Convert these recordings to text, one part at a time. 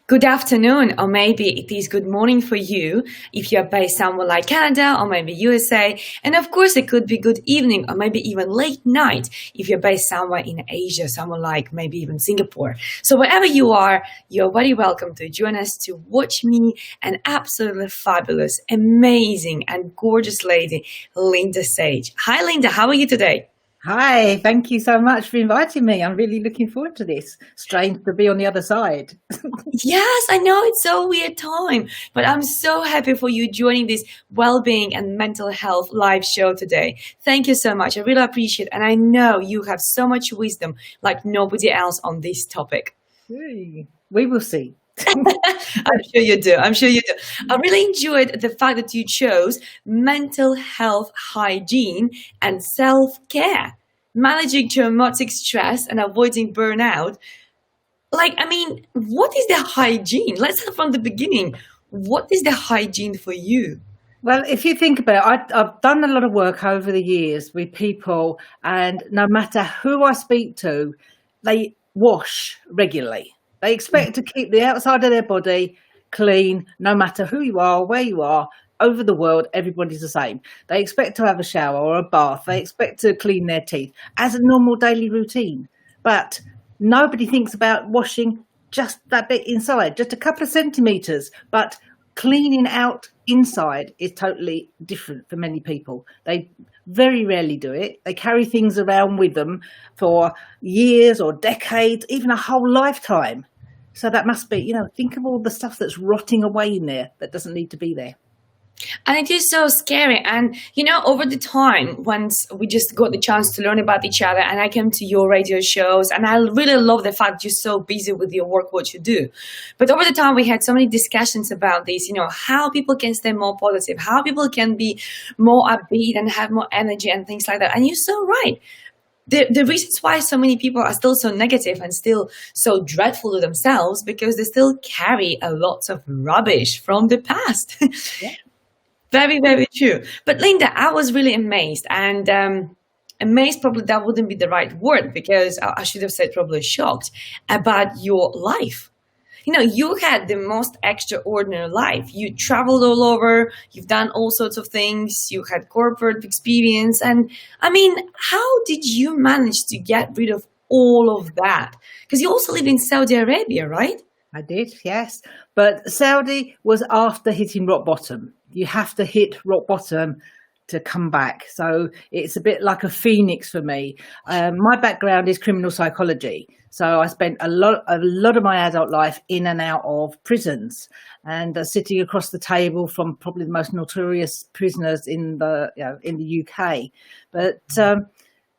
Good afternoon, or maybe it is good morning for you if you're based somewhere like Canada or maybe USA. And of course, it could be good evening or maybe even late night if you're based somewhere in Asia, somewhere like maybe even Singapore. So wherever you are, you're very welcome to join us to watch me, an absolutely fabulous, amazing, and gorgeous lady, Linda Sage. Hi, Linda. How are you today? Hi, thank you so much for inviting me. I'm really looking forward to this. Strange to be on the other side. Yes, I know it's so weird time, but I'm so happy for you joining this well-being and mental health live show today. Thank you so much. I really appreciate it. And I know you have so much wisdom like nobody else on this topic. We will see. I'm sure you do. I'm sure you do. I really enjoyed the fact that you chose mental health hygiene and self-care, managing traumatic stress and avoiding burnout. What is the hygiene? Let's start from the beginning. What is the hygiene for you? Well, if you think about it, I've done a lot of work over the years with people, and no matter who I speak to, they wash regularly. They expect to keep the outside of their body clean, no matter who you are, where you are, over the world, everybody's the same. They expect to have a shower or a bath. They expect to clean their teeth as a normal daily routine. But nobody thinks about washing just that bit inside, just a couple of centimetres. But cleaning out inside is totally different for many people. They very rarely do it. They carry things around with them for years or decades, even a whole lifetime. So that must be, think of all the stuff that's rotting away in there that doesn't need to be there. And it is so scary. And, over the time, once we just got the chance to learn about each other and I came to your radio shows, and I really love the fact you're so busy with your work, what you do. But over the time, we had so many discussions about this, how people can stay more positive, how people can be more upbeat and have more energy and things like that. And you're so right. The reasons why so many people are still so negative and still so dreadful to themselves, because they still carry a lot of rubbish from the past. Yeah. Very, very true. But Linda, I was really amazed, and amazed probably that wouldn't be the right word, because I should have said probably shocked about your life. You had the most extraordinary life. You traveled all over, you've done all sorts of things, you had corporate experience. And how did you manage to get rid of all of that? Because you also live in Saudi Arabia, right? I did, yes. But Saudi was after hitting rock bottom. You have to hit rock bottom to come back. So it's a bit like a phoenix for me. My background is criminal psychology. So I spent a lot of my adult life in and out of prisons, and sitting across the table from probably the most notorious prisoners in the UK. But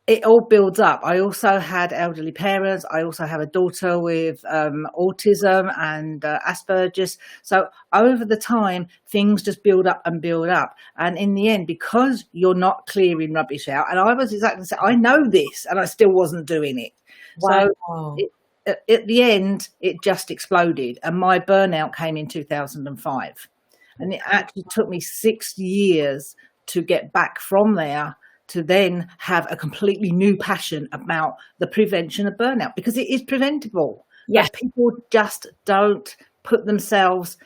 it all builds up. I also had elderly parents. I also have a daughter with autism and Asperger's. So over the time, things just build up and build up. And in the end, because you're not clearing rubbish out, and I was exactly the same, I know this, and I still wasn't doing it. Wow. So at the end, it just exploded. And my burnout came in 2005. And it actually took me 6 years to get back from there to then have a completely new passion about the prevention of burnout, because it is preventable. Yes. But people just don't put themselves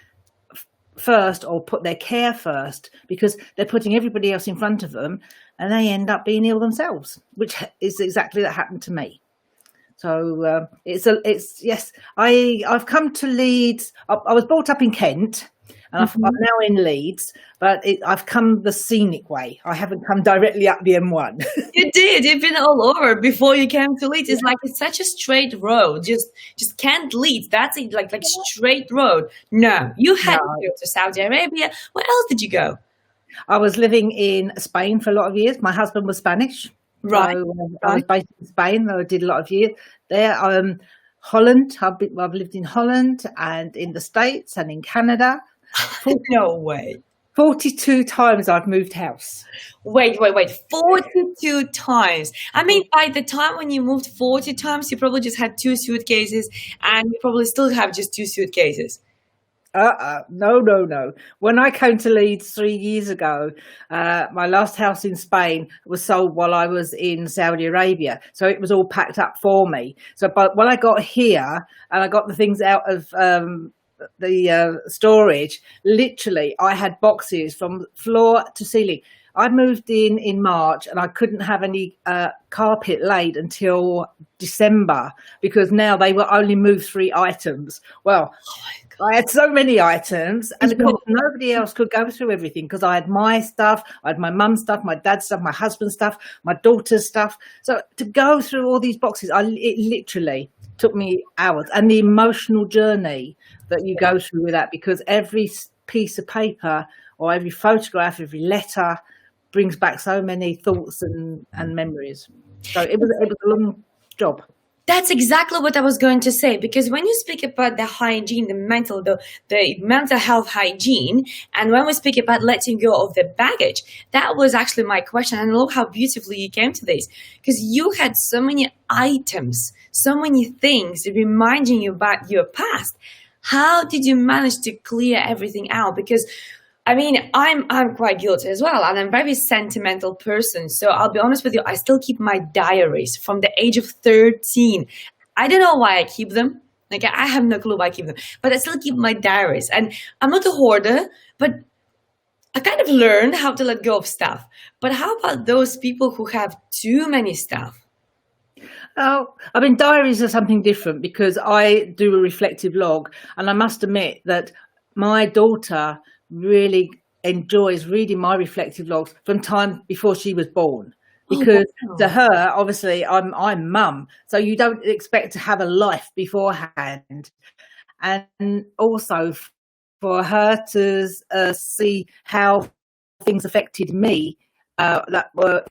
first or put their care first, because they're putting everybody else in front of them, and they end up being ill themselves, which is exactly that happened to me. So I've come to Leeds. I was brought up in Kent, and I'm now in Leeds, but I've come the scenic way. I haven't come directly up the M1. You did. You've been all over before you came to Leeds. It's like it's such a straight road. Just Kent Leeds. That's it. Like straight road. No, you had to go to Saudi Arabia. Where else did you go? I was living in Spain for a lot of years. My husband was Spanish. Right. So I was based in Spain. I did a lot of years there. Holland. I've lived in Holland and in the States and in Canada. No way. 42 times I've moved house. Wait. 42 times. By the time when you moved 40 times, you probably just had 2 suitcases, and you probably still have just 2 suitcases. No. When I came to Leeds 3 years ago, my last house in Spain was sold while I was in Saudi Arabia. So it was all packed up for me. So but when I got here and I got the things out of storage, literally, I had boxes from floor to ceiling. I moved in March, and I couldn't have any carpet laid until December, because now they will only move 3 items. Well, I had so many items, and of course nobody else could go through everything, because I had my stuff, I had my mum's stuff, my dad's stuff, my husband's stuff, my daughter's stuff. So to go through all these boxes, it literally took me hours. And the emotional journey that you go through with that, because every piece of paper or every photograph, every letter brings back so many thoughts and memories. So it was a long job. That's exactly what I was going to say, because when you speak about the hygiene, the mental health hygiene, and when we speak about letting go of the baggage, that was actually my question. And I love how beautifully you came to this, because you had so many items, so many things reminding you about your past. How did you manage to clear everything out? Because I mean, I'm quite guilty as well, and I'm a very sentimental person. So I'll be honest with you, I still keep my diaries from the age of 13. I don't know why I keep them. Like, I have no clue why I keep them, but I still keep my diaries. And I'm not a hoarder, but I kind of learned how to let go of stuff. But how about those people who have too many stuff? Oh, I mean, diaries are something different, because I do a reflective log, and I must admit that my daughter really enjoys reading my reflective logs from time before she was born, because to her, obviously, I'm mum, so you don't expect to have a life beforehand, and also for her to see how things affected me that were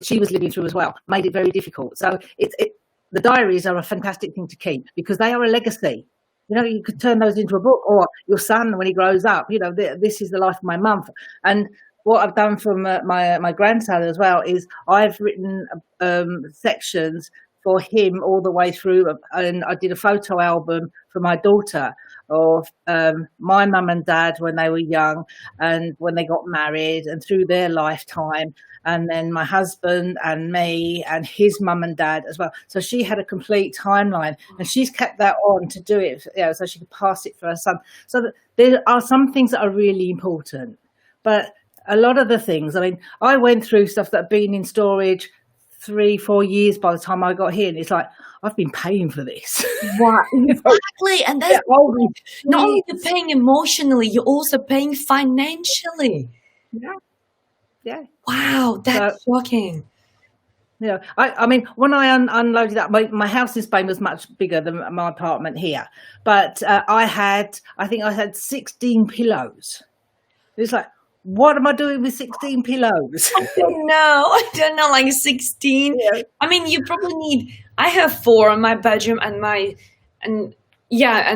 she was living through as well, made it very difficult. So the diaries are a fantastic thing to keep, because they are a legacy. You know, you could turn those into a book, or your son when he grows up. You know, this is the life of my mum. And what I've done for my grandson as well is I've written sections for him all the way through, and I did a photo album for my daughter of my mum and dad when they were young, and when they got married, and through their lifetime, and then my husband and me and his mum and dad as well. So she had a complete timeline, and she's kept that on to do it, you know, so she could pass it for her son. So there are some things that are really important, but a lot of the things, I mean, I went through stuff that had been in storage 3-4 years by the time I got here, and it's like, I've been paying for this. Wow, exactly. And that's not only you're paying emotionally, you're also paying financially. Yeah. Wow, that's shocking. Yeah, I mean, when I unloaded that, my house in Spain was much bigger than my apartment here, but I think I had 16 pillows. It's like, what am I doing with 16 pillows? I don't know, like 16. Yeah. I mean, you probably need, I have 4 in my bedroom, and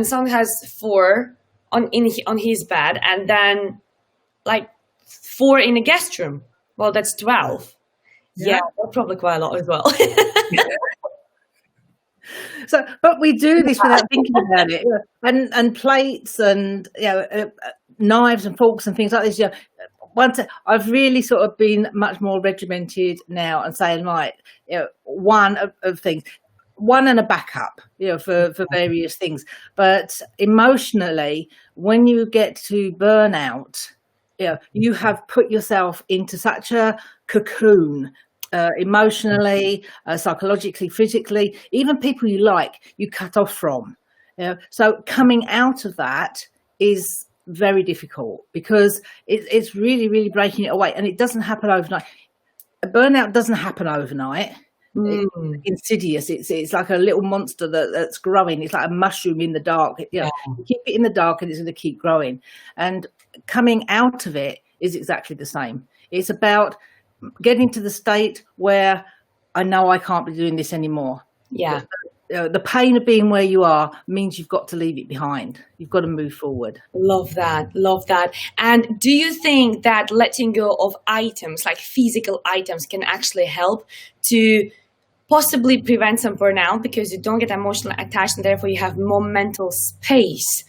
son has 4 on his bed, and then like 4 in a guest room. Well, that's 12. Yeah, that's probably quite a lot as well. So, but we do this without thinking about it. And plates, and knives and forks and things like this. You know, I've really sort of been much more regimented now, and saying, right, one of things, one and a backup, for various things. But emotionally, when you get to burnout, you have put yourself into such a cocoon, emotionally, psychologically, physically, even people you like, you cut off from. So coming out of that is very difficult, because it's really, really breaking it away, and it doesn't happen overnight. Burnout doesn't happen overnight. It's insidious. It's like a little monster that's growing. It's like a mushroom in the dark. You keep it in the dark, and it's going to keep growing. And coming out of it is exactly the same. It's about getting to the state where I know I can't be doing this anymore. Yeah. The pain of being where you are means you've got to leave it behind. You've got to move forward. Love that. And do you think that letting go of items, like physical items, can actually help to possibly prevent some burnout, because you don't get emotionally attached, and therefore you have more mental space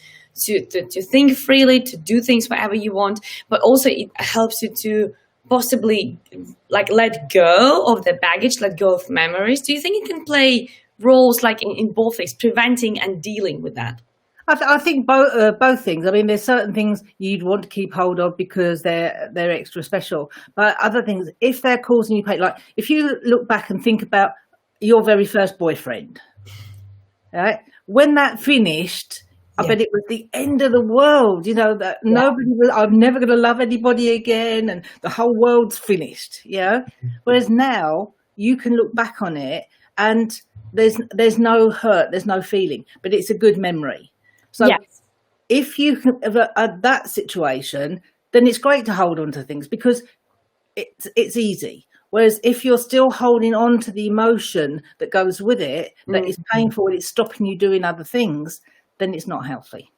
to think freely, to do things whatever you want, but also it helps you to possibly like let go of the baggage, let go of memories? Do you think it can play roles like in both things, preventing and dealing with that? I think both things. I mean, there's certain things you'd want to keep hold of because they're extra special. But other things, if they're causing you pain, like if you look back and think about your very first boyfriend, right? When that finished, I bet it was the end of the world. You know that nobody was. I'm never going to love anybody again, and the whole world's finished. Yeah. Whereas now you can look back on it and there's no hurt, there's no feeling, but it's a good memory. So if you can at that situation, then it's great to hold on to things because it's easy. Whereas if you're still holding on to the emotion that goes with it, that is painful and it's stopping you doing other things, then it's not healthy.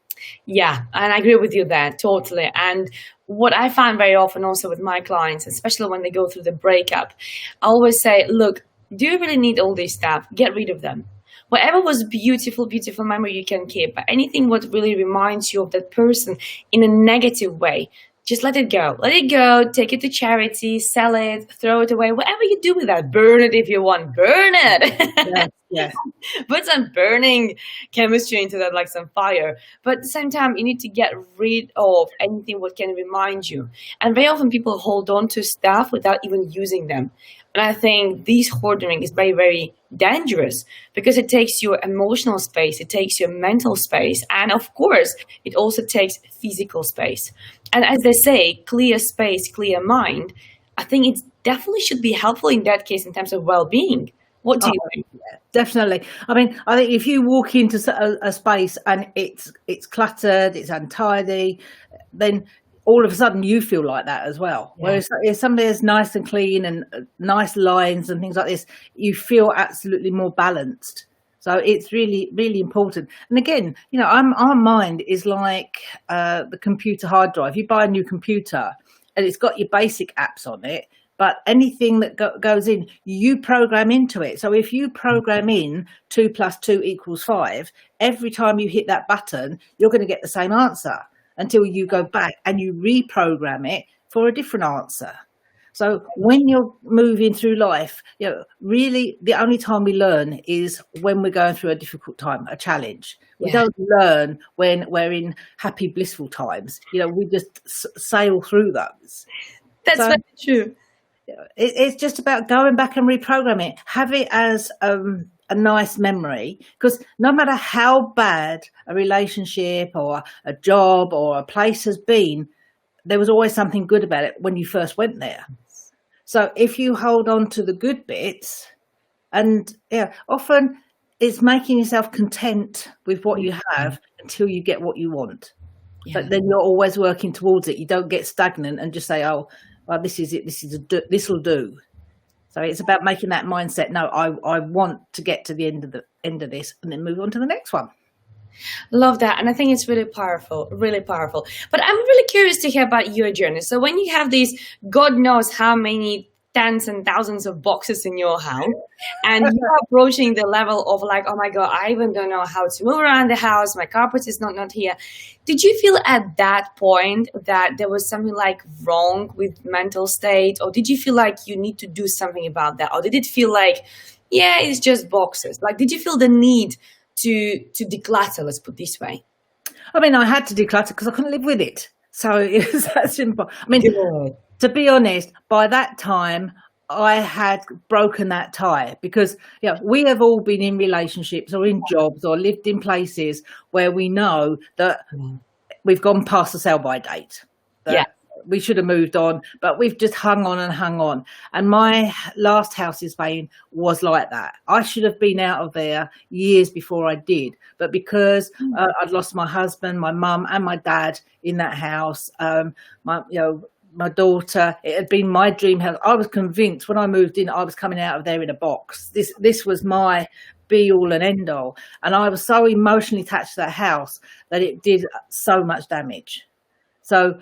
Yeah, and I agree with you there, totally. And what I find very often also with my clients, especially when they go through the breakup, I always say, look, do you really need all this stuff? Get rid of them. Whatever was beautiful, beautiful memory you can keep, but anything what really reminds you of that person in a negative way, just let it go. Let it go. Take it to charity, sell it, throw it away. Whatever you do with that, burn it if you want. Burn it. Yes. Put some burning chemistry into that, like some fire. But at the same time, you need to get rid of anything what can remind you. And very often people hold on to stuff without even using them. And I think this hoarding is very, very dangerous because it takes your emotional space, it takes your mental space, and of course, it also takes physical space. And as they say, clear space, clear mind, I think it definitely should be helpful in that case in terms of well-being. What do you think? Yeah, definitely. I mean, I think if you walk into a space and it's cluttered, it's untidy, then all of a sudden you feel like that as well. Yeah. Whereas if somebody is nice and clean and nice lines and things like this, you feel absolutely more balanced. So it's really, really important. And again, you know, our mind is like the computer hard drive. You buy a new computer and it's got your basic apps on it, but anything that goes in, you program into it. So if you program in 2 + 2 = 5, every time you hit that button, you're going to get the same answer until you go back and you reprogram it for a different answer. So when you're moving through life, you know, really the only time we learn is when we're going through a difficult time, a challenge. We don't learn when we're in happy, blissful times. You know, we just sail through those. That's very true. It's just about going back and reprogram it. Have it as a nice memory, because no matter how bad a relationship or a job or a place has been, there was always something good about it when you first went there. So if you hold on to the good bits, and often it's making yourself content with what you have until you get what you want. But then you're always working towards it. You don't get stagnant and just say, oh, well, this is it. This will do. So it's about making that mindset. No, I want to get to the end of this and then move on to the next one. Love that. And I think it's really powerful, really powerful. But I'm really curious to hear about your journey. So when you have these, God knows how many tens and thousands of boxes in your house, and you're approaching the level of like, oh my God, I even don't know how to move around the house. My carpet is not here. Did you feel at that point that there was something like wrong with mental state? Or did you feel like you need to do something about that? Or did it feel like, yeah, it's just boxes? Like, did you feel the need to declutter, let's put it this way? I mean, I had to declutter because I couldn't live with it. So it was that simple. I mean, to be honest, by that time, I had broken that tie because we have all been in relationships or in jobs or lived in places where we know that we've gone past the sell-by date. We should have moved on, but we've just hung on and hung on. And my last house in Spain was like that. I should have been out of there years before I did. But because I'd lost my husband, my mum and my dad in that house, my daughter, it had been my dream house. I was convinced when I moved in, I was coming out of there in a box. This was my be all and end all. And I was so emotionally attached to that house that it did so much damage. So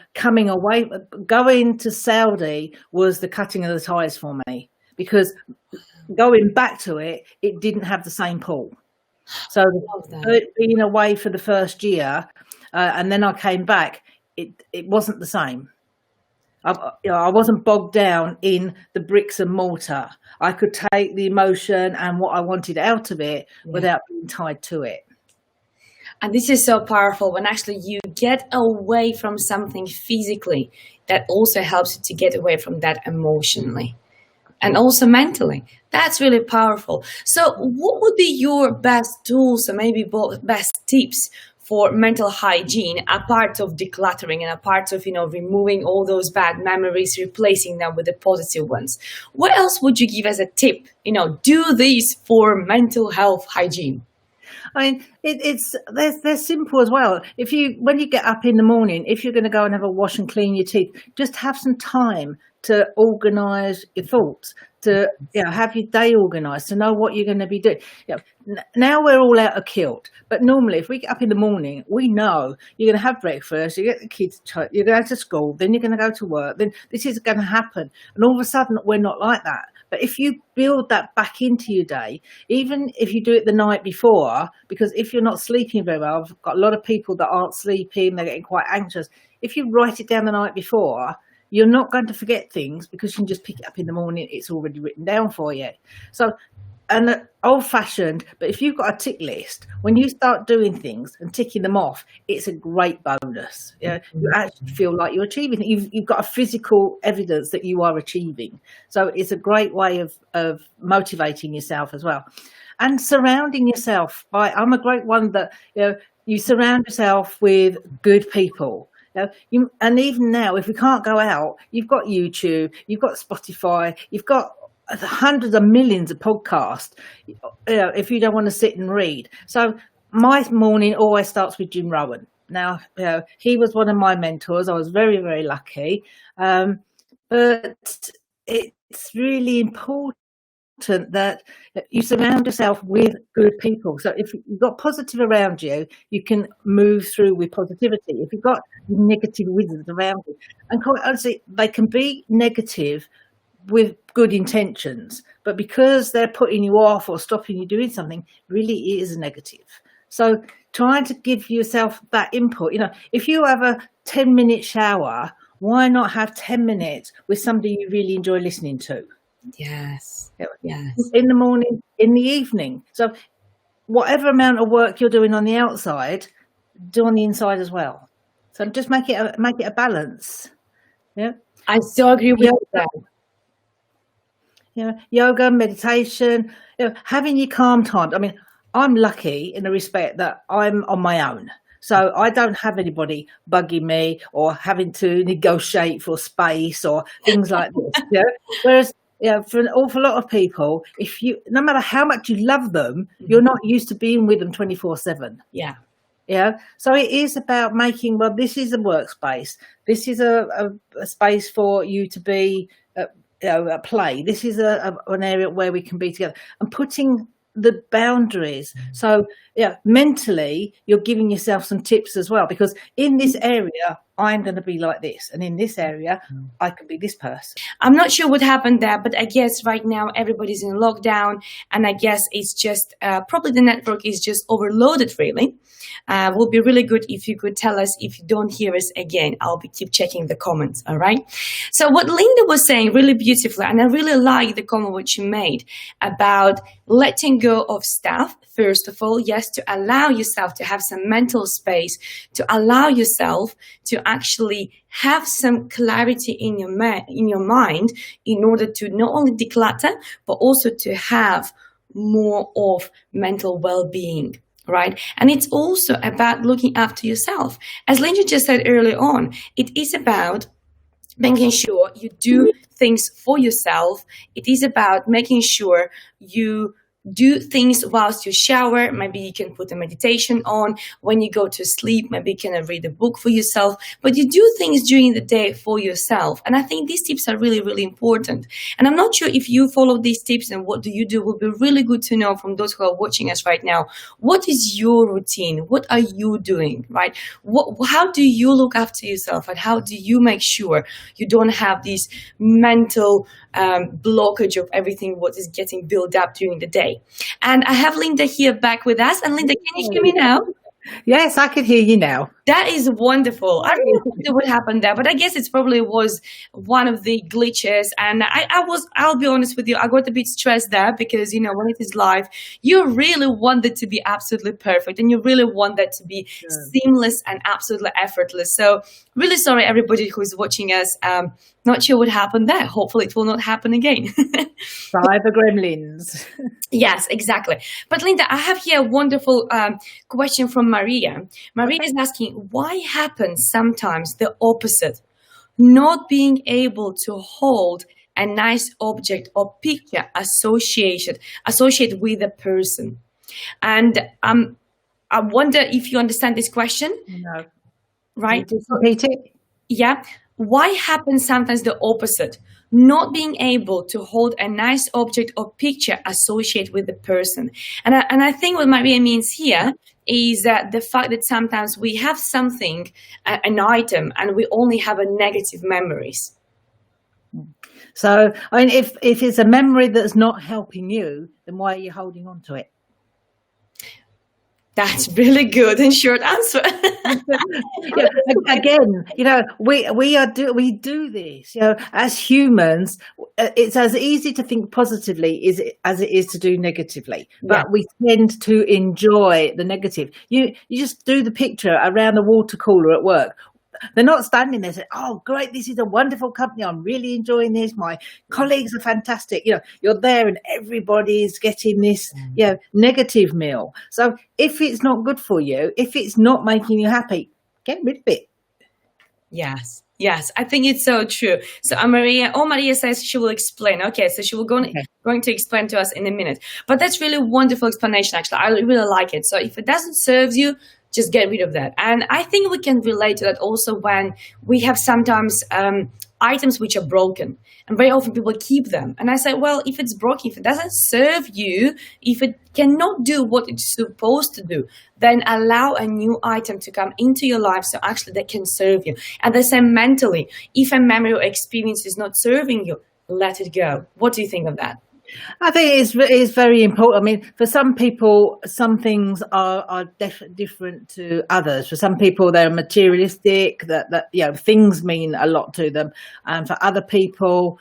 going to Saudi was the cutting of the ties for me, because going back to it didn't have the same pull. So being away for the first year, and then I came back, it wasn't the same. I wasn't bogged down in the bricks and mortar. I could take the emotion and what I wanted out of it without being tied to it. And this is so powerful when actually you get away from something physically, that also helps you to get away from that emotionally and also mentally. That's really powerful. So what would be your best tools or maybe best tips for mental hygiene, apart of decluttering and apart of, removing all those bad memories, replacing them with the positive ones? What else would you give as a tip? Do this for mental health hygiene. I mean, they're simple as well. When you get up in the morning, if you're going to go and have a wash and clean your teeth, just have some time to organise your thoughts, to have your day organised, to know what you're going to be doing. Now we're all out of kilt, but normally if we get up in the morning, we know you're going to have breakfast, you get the kids, you're going to school, then you're going to go to work, then this is going to happen. And all of a sudden, we're not like that. But if you build that back into your day, even if you do it the night before, because if you're not sleeping very well, I've got a lot of people that aren't sleeping, they're getting quite anxious. If you write it down the night before, you're not going to forget things because you can just pick it up in the morning. It's already written down for you. So, and old-fashioned, but if you've got a tick list, when you start doing things and ticking them off, it's a great bonus. You actually feel like you're achieving. You've got a physical evidence that you are achieving. So it's a great way of motivating yourself as well. And surrounding yourself I'm a great one that, you surround yourself with good people. And even now, if we can't go out, you've got YouTube, you've got Spotify, you've got hundreds of millions of podcasts, if you don't want to sit and read. So my morning always starts with Jim Rowan. Now, he was one of my mentors. I was very, very lucky. But it's really important that you surround yourself with good people. So if you've got positive around you, you can move through with positivity. If you've got negative wizards around you, and quite honestly, they can be negative with good intentions, but because they're putting you off or stopping you doing something, really is negative. So trying to give yourself that input, if you have a 10-minute shower, why not have 10 minutes with somebody you really enjoy listening to? Yes. In the morning, in the evening. So whatever amount of work you're doing on the outside, do on the inside as well. So just make it a balance. Yeah. I so agree with that. Yoga, meditation, having your calm times. I mean, I'm lucky in the respect that I'm on my own. So I don't have anybody bugging me or having to negotiate for space or things like this. Whereas, for an awful lot of people, no matter how much you love them, you're not used to being with them 24/7. Yeah. So it is about making, this is a workspace. This is a space for you to be a play. This is an area where we can be together, and putting the boundaries. So mentally you're giving yourself some tips as well, because in this area I'm going to be like this, and in this area I could be this person. I'm not sure what happened there, but I guess right now everybody's in lockdown, and I guess it's just probably the network is just overloaded really. Would be really good if you could tell us if you don't hear us again. I'll keep checking the comments, all right? So what Linda was saying really beautifully, and I really like the comment which she made about letting go of stuff, first of all, yes, to allow yourself to have some mental space, to allow yourself to actually have some clarity in your mind in order to not only declutter, but also to have more of mental well-being. Right? And it's also about looking after yourself. As Linda just said earlier on, it is about making sure you do things for yourself. It is about making sure you do things whilst you shower. Maybe you can put a meditation on. When you go to sleep, maybe you can read a book for yourself. But you do things during the day for yourself. And I think these tips are really, really important. And I'm not sure if you follow these tips and what do you do. It would be really good to know from those who are watching us right now. What is your routine? What are you doing, right? How do you look after yourself? And how do you make sure you don't have this mental blockage of everything what is getting built up during the day? And I have Linda here back with us. And Linda, can you hear me now? Yes, I can hear you now. That is wonderful. I don't know what happened there, but I guess it probably was one of the glitches. And I'll be honest with you, I got a bit stressed there because, you know, when it is live, you really want it to be absolutely perfect and you really want that to be seamless and absolutely effortless. So really sorry, everybody who is watching us. Not sure what happened there. Hopefully it will not happen again. Cyber gremlins. Yes, exactly. But Linda, I have here a wonderful question from Maria. Maria is asking, why happens sometimes the opposite? Not being able to hold a nice object or picture associated with a person. And I wonder if you understand this question. No. Right? Just repeat it. Yeah. Why happens sometimes the opposite? Not being able to hold a nice object or picture associated with the person. And I think what Maria means here is the fact that sometimes we have something, an item, and we only have a negative memories. So, I mean, if it's a memory that's not helping you, then why are you holding on to it? That's really good and short answer. Yeah, again, you know, we do this. You know, as humans, it's as easy to think positively as it is to do negatively. But we tend to enjoy the negative. You just do the picture around the water cooler at work. They're not standing there saying, "Oh, great! This is a wonderful company. I'm really enjoying this. My colleagues are fantastic." You know, you're there, and everybody's getting this, you know, negative meal. So, if it's not good for you, if it's not making you happy, get rid of it. Yes, I think it's so true. So Maria says she will explain. Okay, so she will going to explain to us in a minute. But that's really wonderful explanation. Actually, I really like it. So if it doesn't serve you, just get rid of that. And I think we can relate to that also when we have sometimes items which are broken. And very often people keep them. And I say, well, if it's broken, if it doesn't serve you, if it cannot do what it's supposed to do, then allow a new item to come into your life so actually they can serve you. And the same mentally, if a memory or experience is not serving you, let it go. What do you think of that? I think it's very important. I mean, for some people, some things are different to others. For some people, they're materialistic, that you know, things mean a lot to them. And for other people,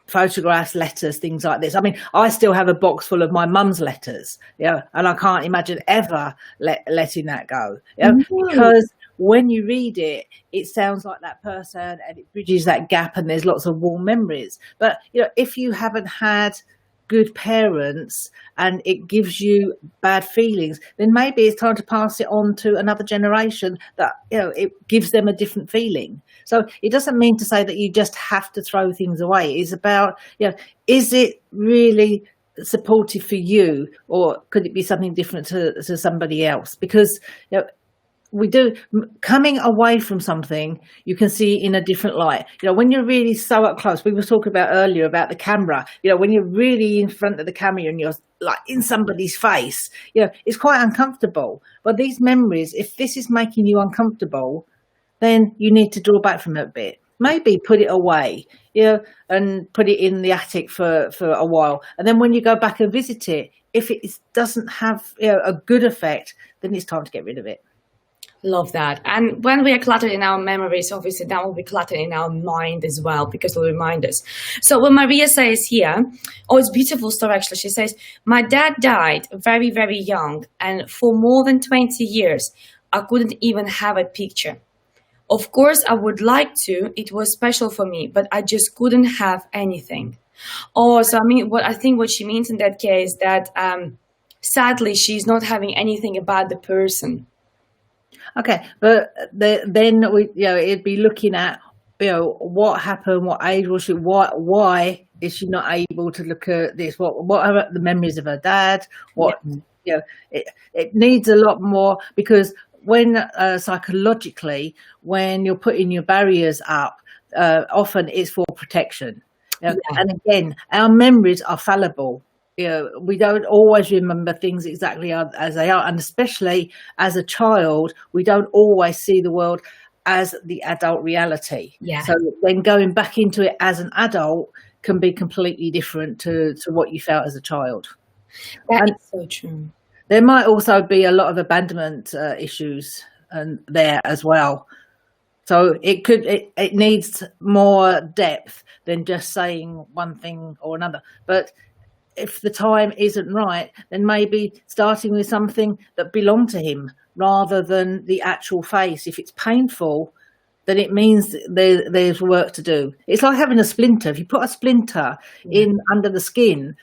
photographs, letters, things like this. I mean, I still have a box full of my mum's letters, you know, and I can't imagine ever letting that go, you know, because when you read it, it sounds like that person and it bridges that gap and there's lots of warm memories. But, you know, if you haven't had good parents and it gives you bad feelings, then maybe it's time to pass it on to another generation that, you know, it gives them a different feeling. So it doesn't mean to say that you just have to throw things away. It's about, you know, is it really supportive for you, or could it be something different to somebody else? Because, you know, we do, coming away from something, you can see in a different light. You know, when you're really so up close, we were talking about earlier about the camera, you know, when you're really in front of the camera and you're like in somebody's face, you know, it's quite uncomfortable. But these memories, if this is making you uncomfortable, then you need to draw back from it a bit. Maybe put it away, you know, and put it in the attic for a while. And then when you go back and visit it, if it doesn't have, you know, a good effect, then it's time to get rid of it. Love that. And when we are cluttered in our memories, obviously that will be cluttered in our mind as well, because it will remind us. So what Maria says here, it's a beautiful story actually. She says, my dad died very, very young, and for more than 20 years, I couldn't even have a picture. Of course, I would like to. It was special for me, but I just couldn't have anything. So I mean, what she means in that case that sadly she's not having anything about the person. Okay, but then we, you know, it'd be looking at, you know, what happened, what age was she, why is she not able to look at this? What are the memories of her dad? You know, it needs a lot more, because when psychologically, when you're putting your barriers up, often it's for protection. You know? And again, our memories are fallible. You know, we don't always remember things exactly as they are, and especially as a child, we don't always see the world as the adult reality. So then going back into it as an adult can be completely different to what you felt as a child. That is so true. There might also be a lot of abandonment issues and there as well. So it needs more depth than just saying one thing or another. But if the time isn't right, then maybe starting with something that belonged to him rather than the actual face. If it's painful, then it means there's work to do. It's like having a splinter. If you put a splinter in under the skin,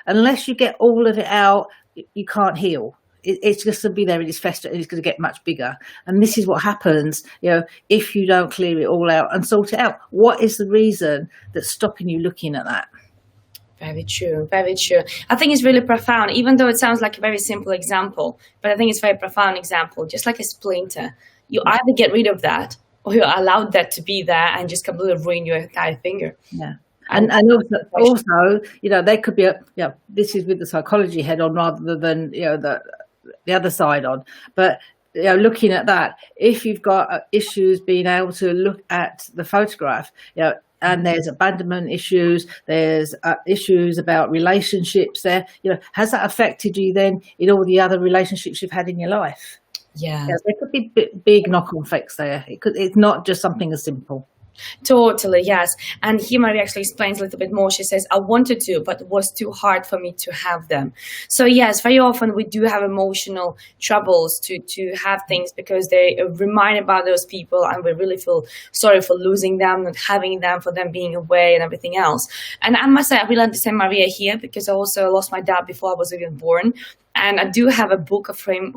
unless you get all of it out, you can't heal. It's just going to be there and it's fester and it's going to get much bigger. And this is what happens, if you don't clear it all out and sort it out. What is the reason that's stopping you looking at that? Very true, very true. I think it's really profound, even though it sounds like a very simple example, but I think it's a very profound example. Just like a splinter, you either get rid of that or you allow that to be there and just completely ruin your entire finger. Yeah. And also, there could be this is with the psychology head on rather than, the other side on. But, looking at that, if you've got issues being able to look at the photograph, and there's abandonment issues, there's issues about relationships there, has that affected you then in all the other relationships you've had in your life? Yeah. There could be big knock-on effects there. It's not just something as simple. Totally, yes. And here Maria actually explains a little bit more. She says, I wanted to, but it was too hard for me to have them. So yes, very often we do have emotional troubles to have things because they remind about those people and we really feel sorry for losing them, not having them, for them being away and everything else. And I must say, I really understand Maria here because I also lost my dad before I was even born. And I do have a book of him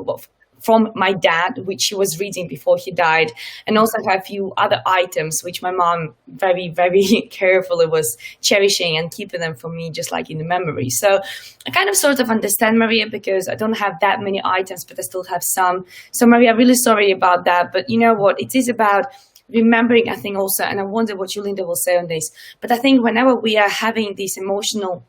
from my dad, which he was reading before he died. And also I have a few other items, which my mom very, very carefully was cherishing and keeping them for me, just like in the memory. So I kind of sort of understand Maria because I don't have that many items, but I still have some. So Maria, really sorry about that. But you know what? It is about remembering, I think also, and I wonder what you, Linda, will say on this. But I think whenever we are having this emotional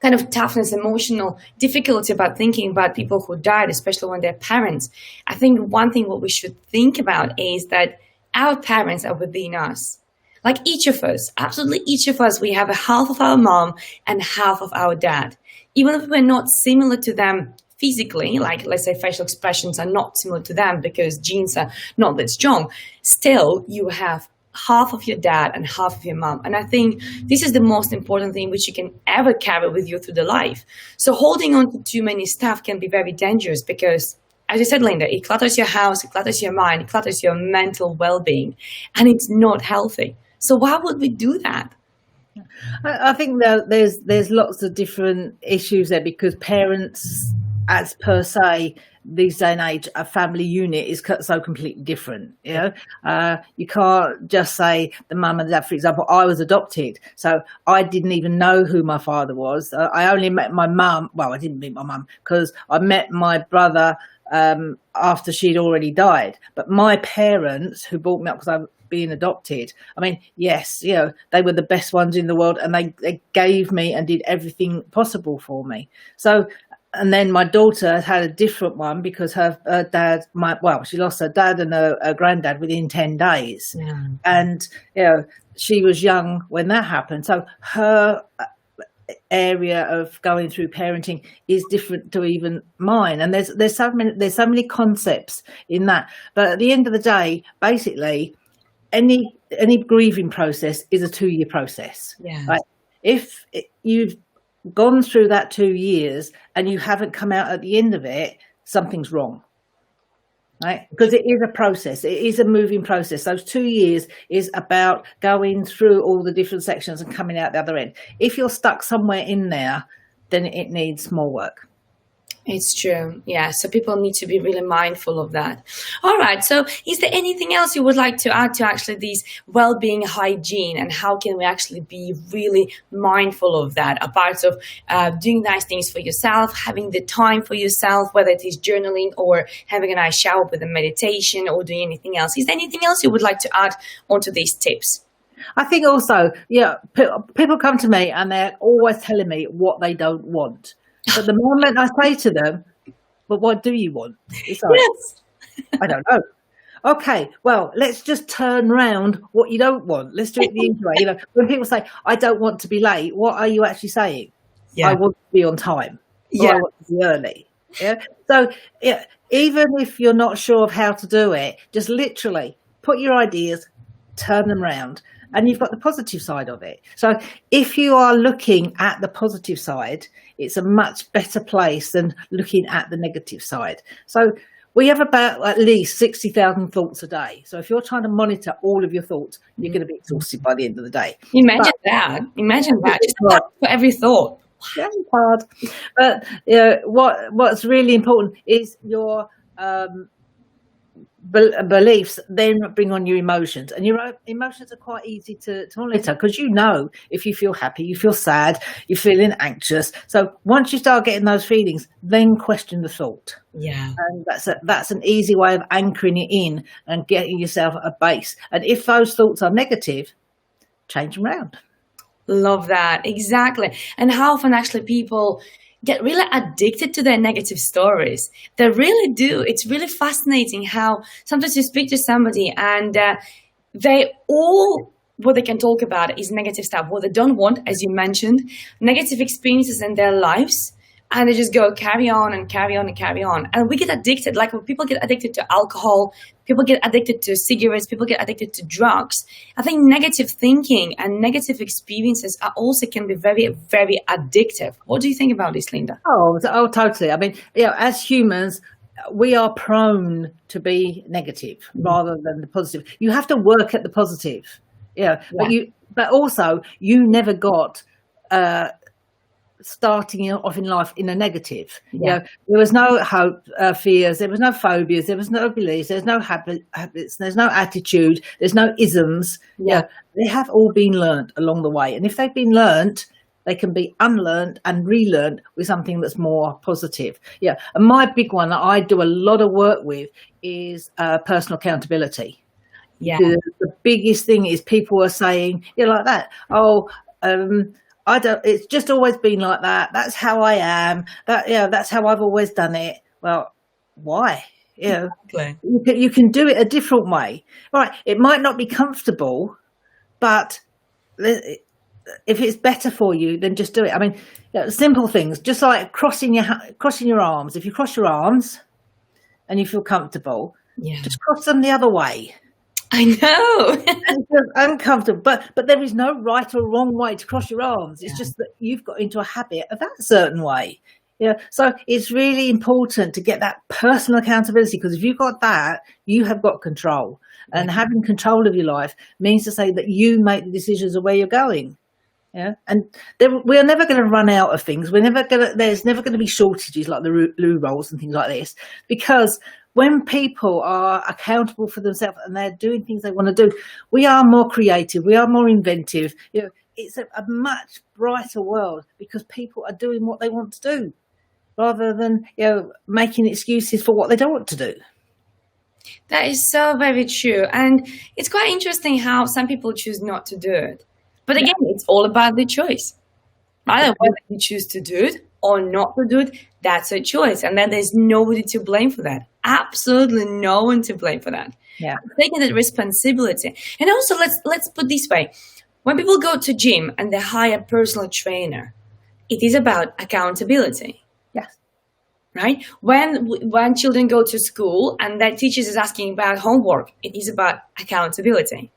kind of toughness, emotional difficulty about thinking about people who died, especially when they're parents, I think one thing what we should think about is that our parents are within us. Like each of us, absolutely each of us, we have a half of our mom and half of our dad. Even if we're not similar to them physically, like let's say facial expressions are not similar to them because genes are not that strong, still you have half of your dad and half of your mom. And I think this is the most important thing which you can ever carry with you through the life. So holding on to too many stuff can be very dangerous because, as you said, Linda, it clutters your house, it clutters your mind, it clutters your mental well-being, and it's not healthy. So why would we do that? I think that there's lots of different issues there because parents, as per se, these day and age, a family unit is so completely different. You can't just say the mum and dad. For example, I was adopted, so I didn't even know who my father was. I only met my mum. Well, I didn't meet my mum because I met my brother after she'd already died. But my parents, who brought me up because I was being adopted, I mean, yes, they were the best ones in the world, and they gave me and did everything possible for me. So. And then my daughter had a different one because her dad, she lost her dad and her granddad within 10 days. Yeah. And, she was young when that happened. So her area of going through parenting is different to even mine. And there's so many concepts in that. But at the end of the day, basically, any grieving process is a 2-year process. Yeah. Right? If you've gone through that 2 years and you haven't come out at the end of it, something's wrong, right? Because it is a process. It is a moving process. Those 2 years is about going through all the different sections and coming out the other end. If you're stuck somewhere in there, then it needs more work. It's true. Yeah. So people need to be really mindful of that. All right. So is there anything else you would like to add to actually these well-being hygiene and how can we actually be really mindful of that? A part of doing nice things for yourself, having the time for yourself, whether it is journaling or having a nice shower with a meditation or doing anything else. Is there anything else you would like to add onto these tips? I think also, people come to me and they're always telling me what they don't want. But the moment I say to them, but what do you want? It's like, yes. I don't know. Okay, well, let's just turn round what you don't want. Let's do it the other way. When people say, I don't want to be late, what are you actually saying? Yeah. I want to be on time. Yeah. I want to be early. Yeah. So yeah, even if you're not sure of how to do it, just literally put your ideas, turn them around, and you've got the positive side of it. So if you are looking at the positive side, it's a much better place than looking at the negative side. So we have about at least 60,000 thoughts a day. So if you're trying to monitor all of your thoughts, you're going to be exhausted by the end of the day. Imagine that. Imagine that. Just a thought for every thought. Yeah, it's hard. But what's really important is your beliefs then bring on your emotions, and your emotions are quite easy to monitor, because if you feel happy, you feel sad, you're feeling anxious. So once you start getting those feelings, then question the thought. Yeah. And that's an easy way of anchoring it in and getting yourself a base. And if those thoughts are negative, change them around. Love that. Exactly. And how often actually people get really addicted to their negative stories. They really do. It's really fascinating how sometimes you speak to somebody and what they can talk about is negative stuff. What they don't want, as you mentioned, negative experiences in their lives. And they just go carry on and carry on and carry on. And we get addicted. Like when people get addicted to alcohol, people get addicted to cigarettes, people get addicted to drugs. I think negative thinking and negative experiences also can be very, very addictive. What do you think about this, Linda? Oh, totally. I mean, as humans, we are prone to be negative rather than the positive. You have to work at the positive. But also you never got starting off in life in a negative. There was no hope, fears, there was no phobias, there was no beliefs, there's no habits, there's no attitude, there's no isms. They have all been learnt along the way, and if they've been learnt, they can be unlearned and relearned with something that's more positive. And my big one that I do a lot of work with is personal accountability. The biggest thing is people are saying like that, it's just always been like that. That's how I am. That's how I've always done it. Well, why? Exactly. You can do it a different way. Right. It might not be comfortable, but if it's better for you, then just do it. I mean, simple things, just like crossing your arms. If you cross your arms and you feel comfortable, just cross them the other way. I know. It's uncomfortable, but there is no right or wrong way to cross your arms. It's just that you've got into a habit of that certain way. So it's really important to get that personal accountability, because if you've got that, you have got control. And having control of your life means to say that you make the decisions of where you're going. And we're never going to run out of things. There's never going to be shortages like the loo rolls and things like this, because when people are accountable for themselves and they're doing things they want to do, we are more creative, we are more inventive. It's a much brighter world because people are doing what they want to do rather than making excuses for what they don't want to do. That is so very true. And it's quite interesting how some people choose not to do it. But again, it's all about the choice. Either whether you choose to do it or not to do it, that's a choice. And then there's nobody to blame for that. Absolutely no one to blame for that. Taking that responsibility. And also, let's put this way. When people go to gym and they hire a personal trainer, it is about accountability. Yes. Right? When children go to school and their teachers is asking about homework, it is about accountability.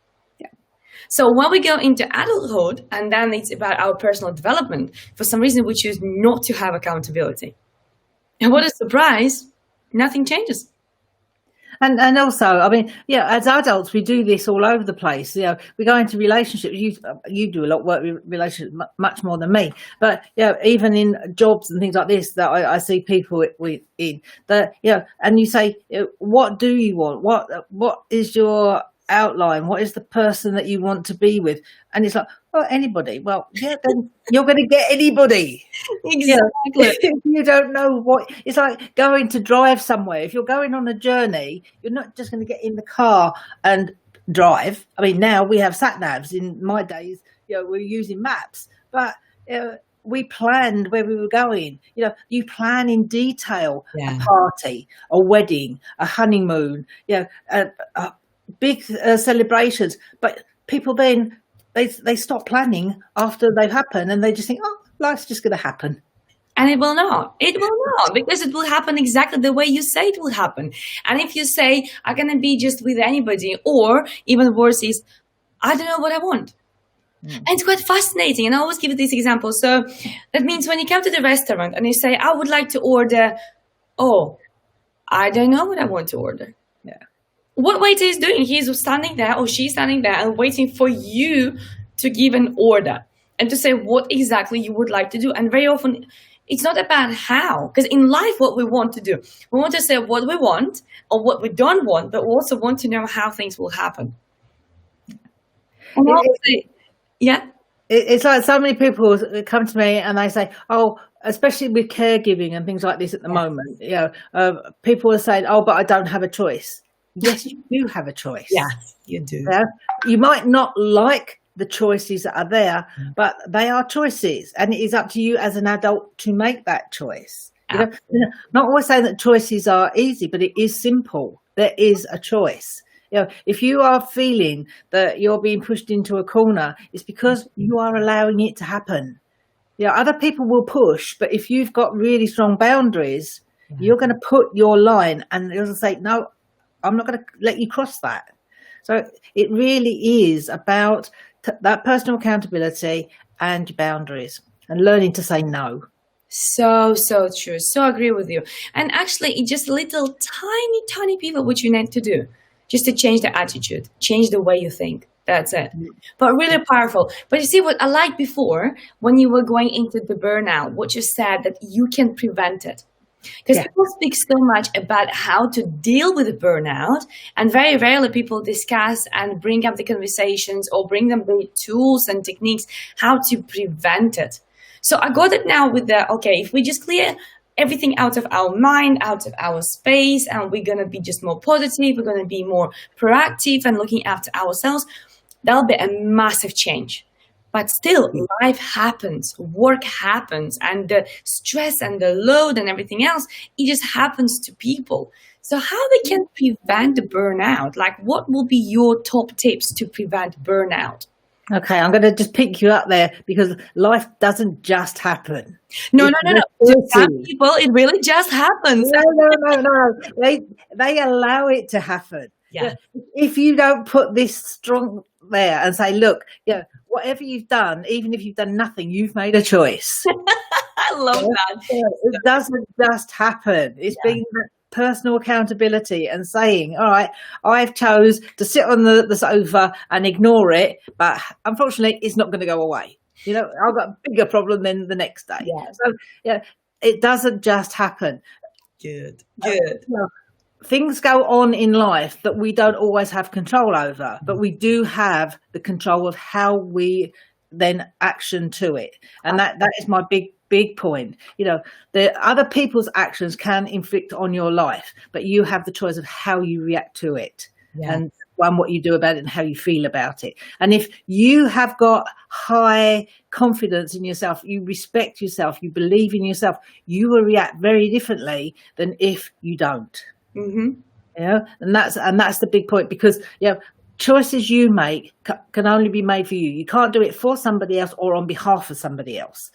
So when we go into adulthood and then it's about our personal development, for some reason we choose not to have accountability. And what a surprise, nothing changes. And also, I mean, as adults, we do this all over the place. We go into relationships. You do a lot of work with relationships, much more than me. But even in jobs and things like this, that I see people in that. And you say, what do you want? What is your outline? What is the person that you want to be with? And it's like, anybody. Well, then you're going to get anybody. Exactly. You don't know what it's like going to drive somewhere. If you're going on a journey, you're not just going to get in the car and drive. I mean, now we have sat navs. In my days, we're using maps, but we planned where we were going. You plan in detail a party, a wedding, a honeymoon, big celebrations. But people then they stop planning after they've happened, and they just think, life's just going to happen. And it will not. It will not, because it will happen exactly the way you say it will happen. And if you say, I'm going to be just with anybody, or even worse is, I don't know what I want. And it's quite fascinating. And I always give this example. So that means when you come to the restaurant and you say, I would like to order, oh, I don't know what I want to order. Yeah. What waiter is doing? He's standing there, or she's standing there and waiting for you to give an order and to say what exactly you would like to do. And very often it's not about how, because in life, what we want to do, we want to say what we want or what we don't want, but we also want to know how things will happen. And yeah. It's like so many people come to me and they say, oh, especially with caregiving and things like this at the moment, people are saying, oh, but I don't have a choice. Yes, you do have a choice. Yes, you do. Yeah? You might not like the choices that are there, but they are choices, and it is up to you as an adult to make that choice. Not always saying that choices are easy, but it is simple. There is a choice. If you are feeling that you're being pushed into a corner, it's because you are allowing it to happen. Other people will push, but if you've got really strong boundaries, you're going to put your line, and you'll say, no, I'm not going to let you cross that. So it really is about that personal accountability and your boundaries and learning to say no. So true. So agree with you. And actually, it's just little tiny people which you need to do just to change the attitude, change the way you think. That's it. But really powerful. But you see what I liked before when you were going into the burnout, what you said that you can prevent it. Because people speak so much about how to deal with burnout, and very rarely people discuss and bring up the conversations or bring them the tools and techniques how to prevent it. So I got it now with if we just clear everything out of our mind, out of our space, and we're going to be just more positive, we're going to be more proactive and looking after ourselves, that'll be a massive change. But still, life happens, work happens, and the stress and the load and everything else, it just happens to people. So how they can prevent the burnout? Like, what will be your top tips to prevent burnout? Okay, I'm going to just pick you up there, because life doesn't just happen. No. To some people, it really just happens. No. They allow it to happen. Yeah. If you don't put this strong there and say, look, whatever you've done, even if you've done nothing, you've made a choice. I love that. It doesn't just happen. It's being personal accountability and saying, all right, I've chose to sit on the sofa and ignore it, but unfortunately it's not going to go away. I've got a bigger problem than the next day. So it doesn't just happen. Good. Things go on in life that we don't always have control over, but we do have the control of how we then action to it. And that is my big point. The other people's actions can inflict on your life, but you have the choice of how you react to it and what you do about it and how you feel about it. And if you have got high confidence in yourself, you respect yourself, you believe in yourself, you will react very differently than if you don't. Mm-hmm. And that's the big point, because choices you make can only be made for you. You can't do it for somebody else or on behalf of somebody else.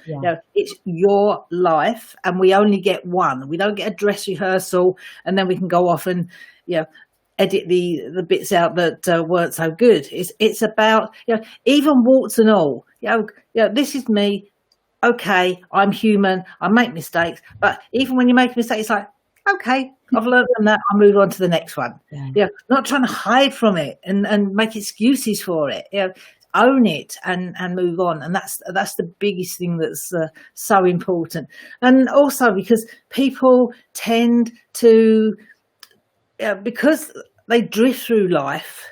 It's your life, and we only get one. We don't get a dress rehearsal and then we can go off and edit the bits out that weren't so good. It's about even warts and all. This is me. Okay, I'm human. I make mistakes, but even when you make a mistake, it's like, okay, I've learned from that, I'll move on to the next one. Not trying to hide from it and make excuses for it. Own it and move on. And that's the biggest thing that's so important. And also because people tend to, because they drift through life.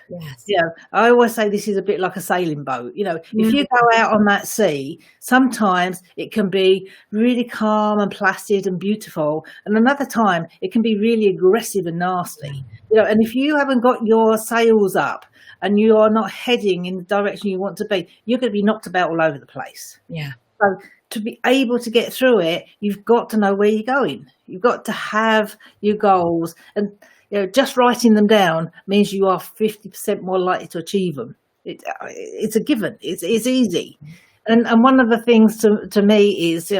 I always say this is a bit like a sailing boat. If you go out on that sea, sometimes it can be really calm and placid and beautiful, and another time it can be really aggressive and nasty. And if you haven't got your sails up and you are not heading in the direction you want to be, you're going to be knocked about all over the place. So to be able to get through it, you've got to know where you're going. You've got to have your goals, and just writing them down means you are 50% more likely to achieve them. It's a given. It's easy. And one of the things to me is,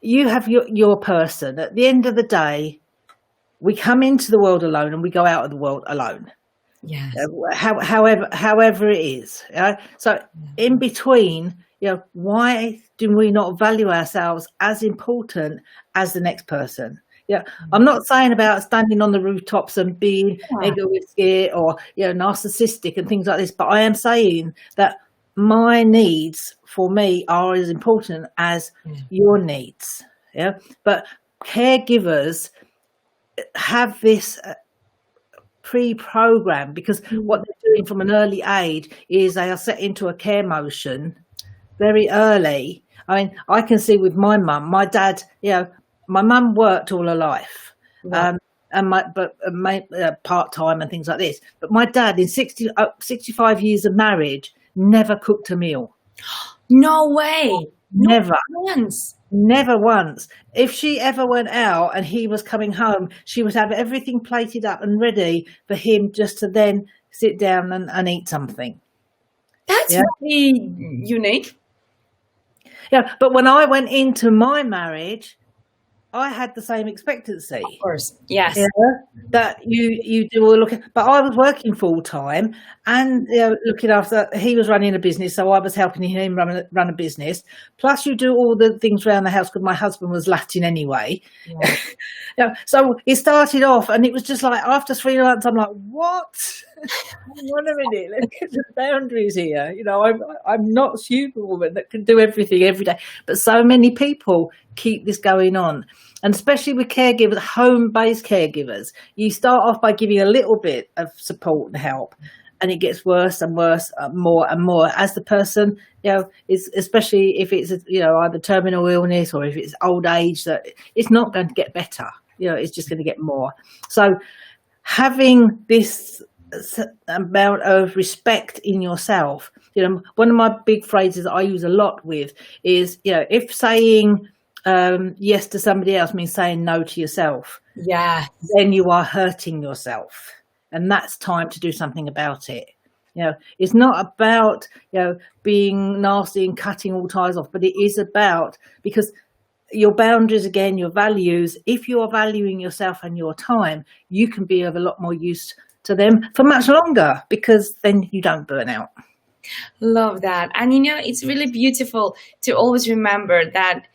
you have your person. At the end of the day, we come into the world alone and we go out of the world alone. Yes. However it is. So in between, why do we not value ourselves as important as the next person? I'm not saying about standing on the rooftops and being egoistic or narcissistic and things like this, but I am saying that my needs for me are as important as your needs. But caregivers have this pre-programmed, because what they're doing from an early age is they are set into a care motion very early. I mean, I can see with my mum, my dad, my mum worked all her life, and part-time and things like this. But my dad, in 65 years of marriage, never cooked a meal. No way. Never. Once. Never once. If she ever went out and he was coming home, she would have everything plated up and ready for him just to then sit down and eat something. That's really unique. Yeah, but when I went into my marriage, I had the same expectancy. Of course, yes. That you do all looking, but I was working full time and looking after. He was running a business, so I was helping him run a business. Plus, you do all the things around the house because my husband was Latin anyway. Yeah. So it started off, and it was just like after 3 months, I'm like, what? Wait a minute, look at the boundaries here. I'm not a superwoman that can do everything every day, but so many people keep this going on. And especially with caregivers, home-based caregivers, you start off by giving a little bit of support and help, and it gets worse and worse, more and more as the person, is, especially if it's either terminal illness or if it's old age, that it's not going to get better. It's just going to get more. So having this amount of respect in yourself, one of my big phrases that I use a lot with is, if saying yes to somebody else means saying no to yourself, then you are hurting yourself, and that's time to do something about it. It's not about being nasty and cutting all ties off, but it is about, because your boundaries, again, your values, if you are valuing yourself and your time, you can be of a lot more use to them for much longer, because then you don't burn out. Love that. And it's really beautiful to always remember that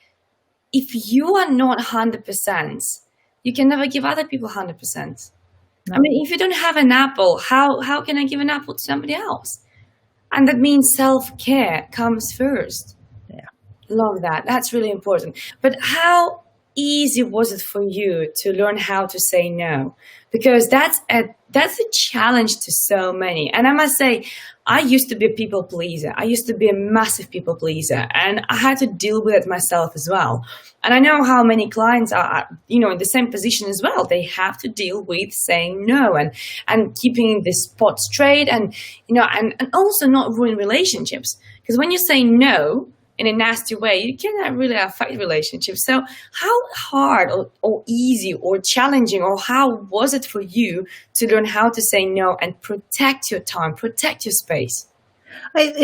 if you are not 100%, you can never give other people 100%. No. I mean, if you don't have an apple, how can I give an apple to somebody else? And that means self-care comes first. Yeah. Love that. That's really important. But how easy was it for you to learn how to say no? Because that's a challenge to so many. And I must say, I used to be a people pleaser. I used to be a massive people pleaser, and I had to deal with it myself as well. And I know how many clients are, in the same position as well. They have to deal with saying no and keeping the spot straight, and also not ruin relationships. Because when you say no in a nasty way, you cannot really affect relationships. So how hard or easy or challenging, or how was it for you to learn how to say no and protect your time, protect your space? It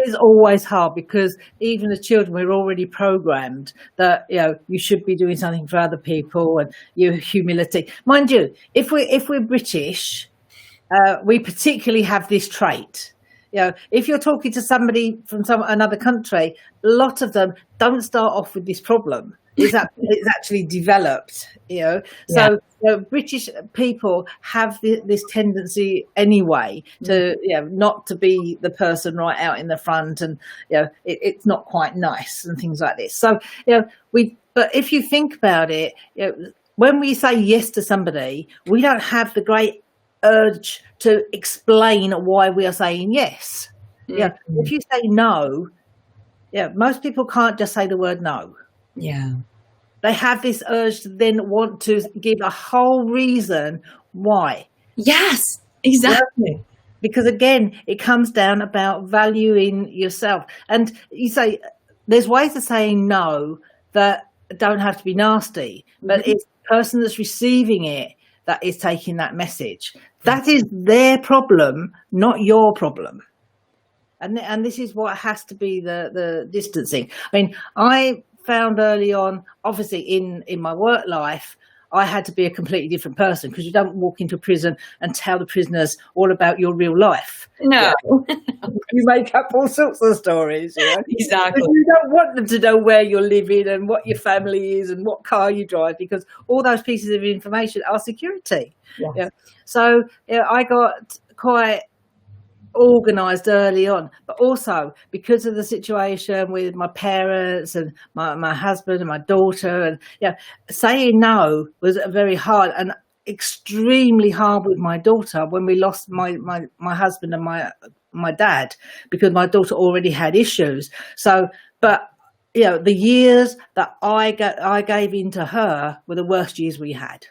is always hard, because even as children, we're already programmed that you should be doing something for other people, and your humility. Mind you, if we're British, we particularly have this trait. If you're talking to somebody from another country, a lot of them don't start off with this problem. It's actually developed, So British people have this tendency anyway to, not to be the person right out in the front, and it's not quite nice and things like this. So but if you think about it, when we say yes to somebody, we don't have the great urge to explain why we are saying yes. Mm-hmm. If you say no, most people can't just say the word no. They have this urge to then want to give a whole reason why. Yes, exactly. Because again, it comes down about valuing yourself. And you say there's ways of saying no that don't have to be nasty, but it's the person that's receiving it that is taking that message. That is their problem, not your problem. And this is what has to be the distancing. I mean, I found early on, obviously in my work life, I had to be a completely different person, because you don't walk into prison and tell the prisoners all about your real life. No. You make up all sorts of stories, you know. Exactly. But you don't want them to know where you're living and what your family is and what car you drive, because all those pieces of information are security. Yes. Yeah. So I got quite organised early on, but also because of the situation with my parents and my husband and my daughter, and saying no was very hard, and extremely hard with my daughter when we lost my husband and my dad, because my daughter already had issues. So, but the years that I gave in to her were the worst years we had.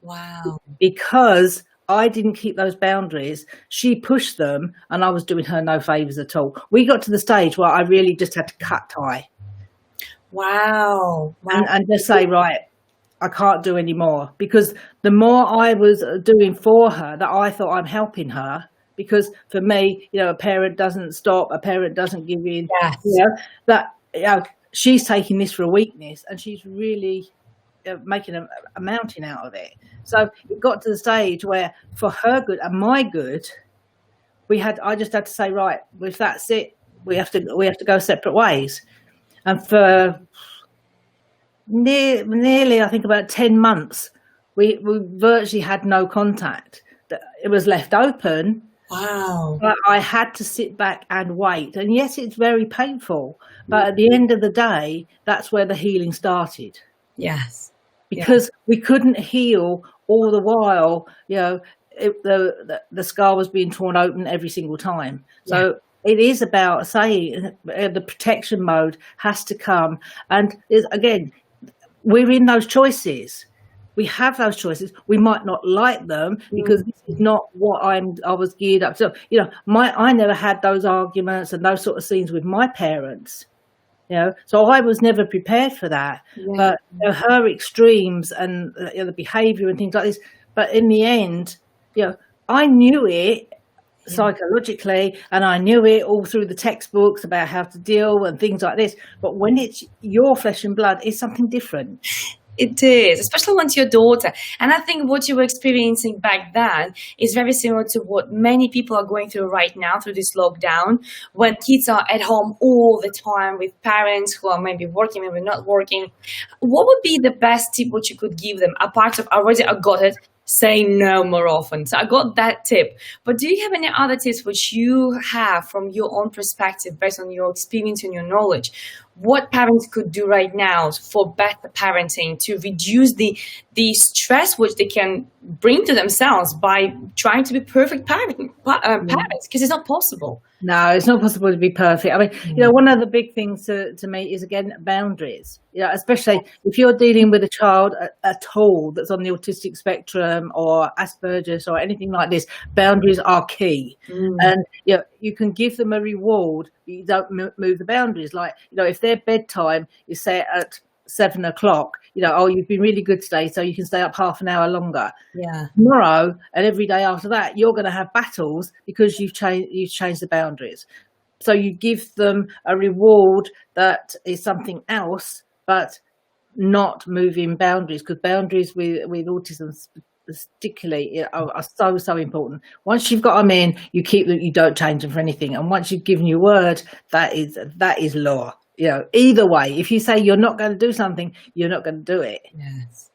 Wow. Because I didn't keep those boundaries. She pushed them, and I was doing her no favours at all. We got to the stage where I really just had to cut tie. Wow. And just say, right, I can't do any more. Because the more I was doing for her, that I thought I'm helping her. Because for me, a parent doesn't stop, a parent doesn't give in. Yes. She's taking this for a weakness, and she's really making a mountain out of it. So it got to the stage where, for her good and my good, I just had to say, right, if that's it, we have to go separate ways. And for nearly, I think, about 10 months, we virtually had no contact. It was left open. Wow. But I had to sit back and wait. And yes, it's very painful, but at the end of the day, that's where the healing started. Yes. Because we couldn't heal all the while, the scar was being torn open every single time. So it is about saying the protection mode has to come. And again, we're in those choices. We have those choices. We might not like them, because this is not what I was geared up to. I never had those arguments and those sort of scenes with my parents. So I was never prepared for that. But her extremes and the behaviour and things like this. But in the end, I knew it psychologically, and I knew it all through the textbooks about how to deal and things like this. But when it's your flesh and blood, it's something different. It is, especially when it's your daughter. And I think what you were experiencing back then is very similar to what many people are going through right now through this lockdown, when kids are at home all the time with parents who are maybe working, maybe not working. What would be the best tip which you could give them, apart of already I got it, say no more often? So I got that tip. But do you have any other tips which you have from your own perspective, based on your experience and your knowledge, what parents could do right now for better parenting, to reduce the stress which they can bring to themselves by trying to be perfect parents? Because it's not possible. No, it's not possible to be perfect. I mean, one of the big things to me is, again, boundaries. Especially if you're dealing with a child at all that's on the autistic spectrum or Asperger's or anything like this, boundaries are key. And you can give them a reward, but you don't move the boundaries. Like, if their bedtime is set at 7 o'clock, you've been really good today, so you can stay up half an hour longer. Tomorrow and every day after that, you're going to have battles because you've changed the boundaries. So you give them a reward that is something else, but not moving boundaries, because boundaries with autism particularly are so important. Once you've got them in, you keep them, you don't change them for anything. And once you've given your word, that is law. Either way, if you say you're not going to do something, you're not going to do it.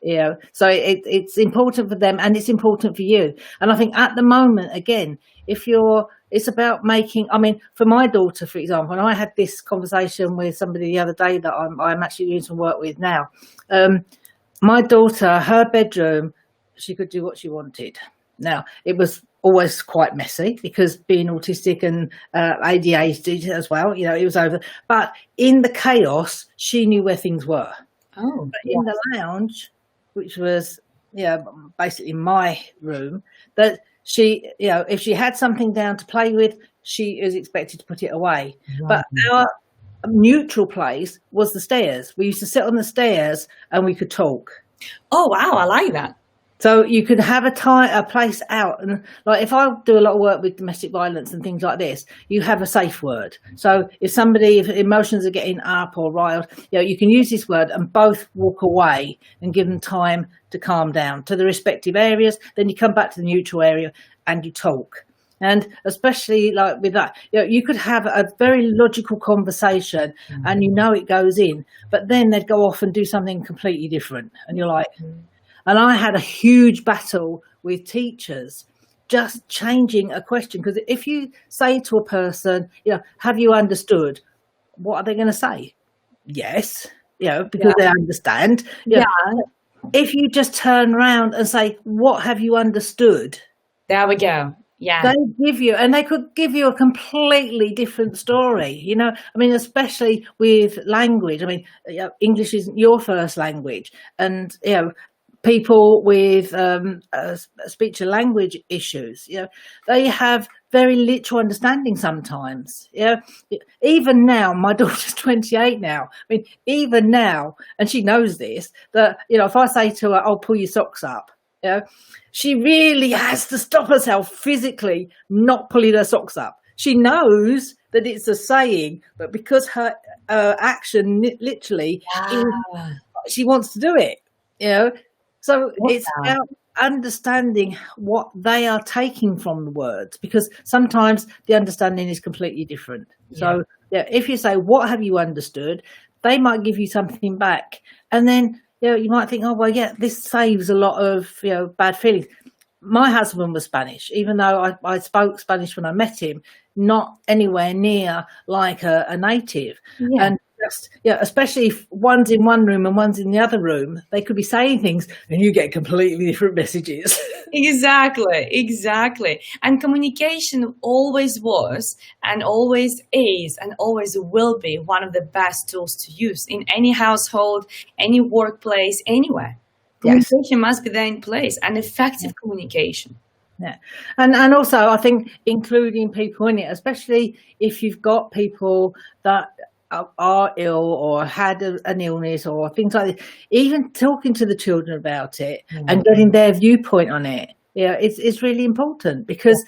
Yes. So it's important for them, and it's important for you. And I think at the moment, again, it's about making, for my daughter, for example, and I had this conversation with somebody the other day that I'm actually doing some work with now. My daughter, her bedroom, she could do what she wanted. Now, it was always quite messy, because being autistic and ADHD as well, it was over. But in the chaos, she knew where things were. But in the lounge, which was basically my room, that she, if she had something down to play with, she is expected to put it away. But our neutral place was the stairs. We used to sit on the stairs and we could talk. Oh, wow, I like that. So you could have a place out, and like if I do a lot of work with domestic violence and things like this, you have a safe word. So if emotions are getting up or riled, you can use this word and both walk away and give them time to calm down to the respective areas. Then you come back to the neutral area and you talk. And especially like with that, you could have a very logical conversation and it goes in, but then they'd go off and do something completely different. And you're like, and I had a huge battle with teachers just changing a question. Because if you say to a person, have you understood? What are they going to say? Yes, because they understand. Yeah. If you just turn around and say, what have you understood? There we go. Yeah. They could give you a completely different story, especially with language. English isn't your first language. And, people with speech and language issues, they have very literal understanding sometimes. Even now, my daughter's 28 now. Even now, and she knows this, that, if I say to her, "Oh, pull your socks up," she really has to stop herself physically not pulling her socks up. She knows that it's a saying, but because her action literally, she wants to do it. So it's about understanding what they are taking from the words, because sometimes the understanding is completely different. Yeah. So if you say, "What have you understood?" they might give you something back, and then you might think, "Oh, well, this saves a lot of bad feelings." My husband was Spanish, even though I spoke Spanish when I met him, not anywhere near like a native. Yeah. And especially if one's in one room and one's in the other room, they could be saying things and you get completely different messages. Exactly. And communication always was and always is and always will be one of the best tools to use in any household, any workplace, anywhere. Communication must be there in place, and effective communication. Yeah. And also I think including people in it, especially if you've got people that are ill or had an illness or things like this, even talking to the children about it and getting their viewpoint on it, it's really important, because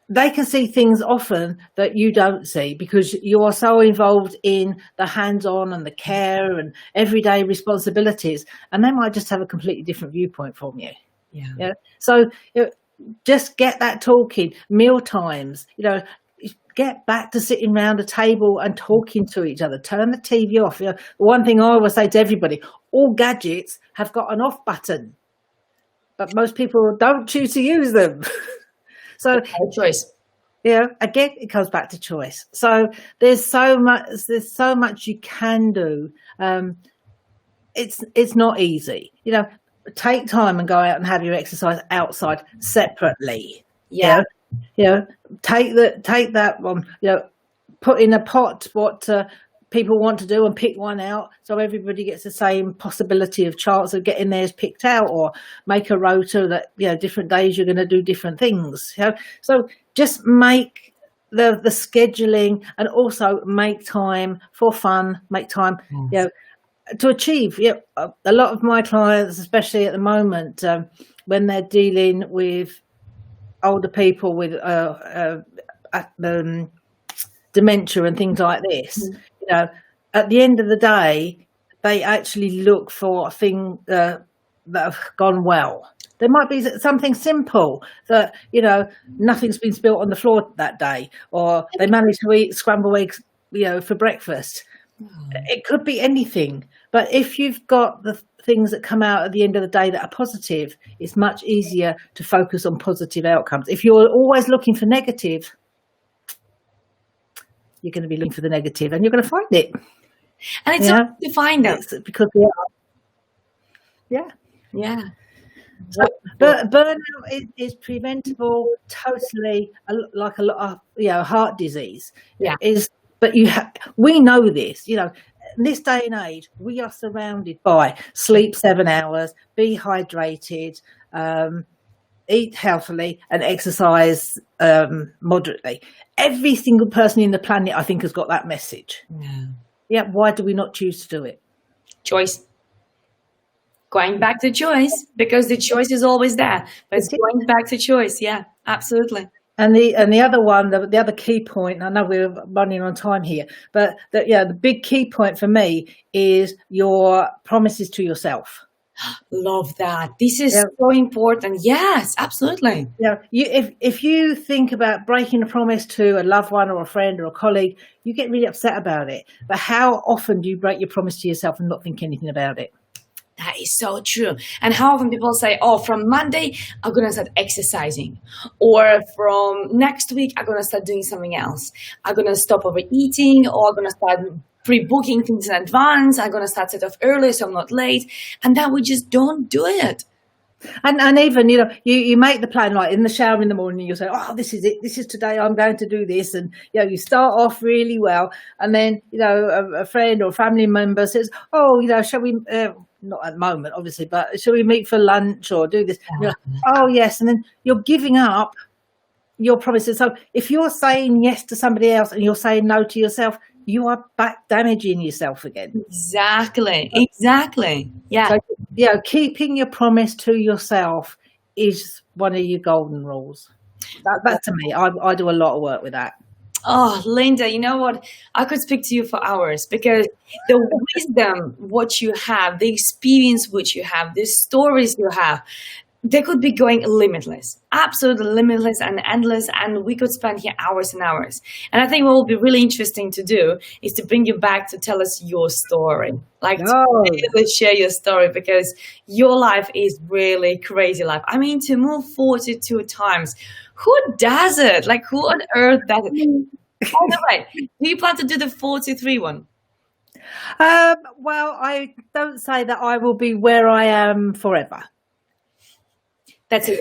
they can see things often that you don't see because you are so involved in the hands-on and the care and everyday responsibilities, and they might just have a completely different viewpoint from you. Yeah. So just get that talking. Meal times, get back to sitting around a table and talking to each other. Turn the TV off. One thing I always say to everybody, all gadgets have got an off button, but most people don't choose to use them. So choice. Again, it comes back to choice. So there's so much you can do. It's not easy. Take time and go out and have your exercise outside separately. Yeah. Take that one, put in a pot what people want to do and pick one out, so everybody gets the same possibility of chance of getting theirs picked out, or make a rota that different days you're going to do different things. So just make the scheduling, and also make time for fun, make time to achieve. A lot of my clients, especially at the moment, when they're dealing with older people with dementia and things like this, at the end of the day, they actually look for things that have gone well. There might be something simple that, nothing's been spilt on the floor that day, or they managed to eat scrambled eggs, for breakfast. It could be anything. But if you've got the things that come out at the end of the day that are positive, it's much easier to focus on positive outcomes. If you're always looking for negative, you're going to be looking for the negative, and you're going to find it. And it's hard to find them. Because So burnout is preventable totally, like a lot of heart disease. But we know this. In this day and age, we are surrounded by sleep 7 hours, be hydrated, eat healthily, and exercise moderately. Every single person in the planet, I think, has got that message. Why do we not choose to do it? Choice. Going back to choice, because the choice is always there. But it's going back to choice. Yeah, absolutely. And the other one, the other key point, I know we're running on time here, but the big key point for me is your promises to yourself. Love that. This is so important. Yes, absolutely. Yeah, if you think about breaking a promise to a loved one or a friend or a colleague, you get really upset about it. But how often do you break your promise to yourself and not think anything about it? That is so true. And how often people say, oh, from Monday, I'm going to start exercising. Or from next week, I'm going to start doing something else. I'm going to stop overeating, or I'm going to start pre-booking things in advance. I'm going to start set off early so I'm not late. And then we just don't do it. And even, you make the plan, like in the shower in the morning, you say, oh, this is it. This is today. I'm going to do this. And, you start off really well. And then, a friend or family member says, oh, shall we, not at the moment, obviously, but shall we meet for lunch or do this? Like, oh, yes. And then you're giving up your promises. So if you're saying yes to somebody else and you're saying no to yourself, you are back damaging yourself again. Exactly. Yeah. So, keeping your promise to yourself is one of your golden rules. That to me, I do a lot of work with that. Oh, Linda, you know what? I could speak to you for hours, because the wisdom, what you have, the experience which you have, the stories you have, they could be going limitless, absolutely limitless and endless. And we could spend here hours and hours. And I think what will be really interesting to do is to bring you back to tell us your story, to share your story, because your life is really crazy life. I mean, to move 42 times, who does it? Like, who on earth does it? By the way, do you plan to do the 43 one? Well, I don't say that I will be where I am forever. That's a yes.